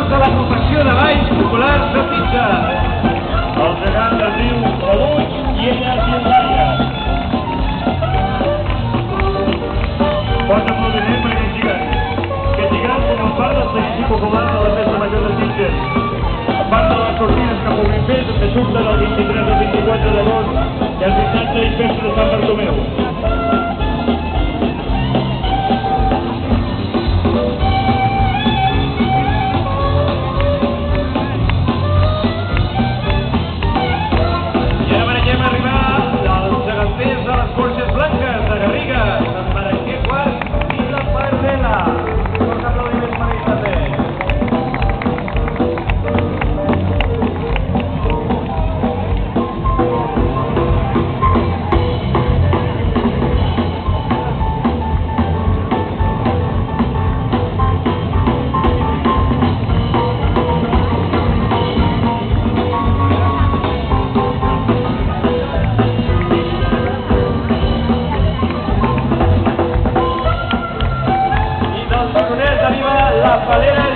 de l'agrupació de balls populars de Sitges. El gegant es diu Salut i ella es diu Laia. Fort aplaudiment per aquest gegant. Aquest gegant forma part del seguici popular de la festa major de Sitges. A part de les sortides que puguin fer, també surten el 23 o 24 d'agost i el dissabte i festa de Sant Bartomeu. La Falera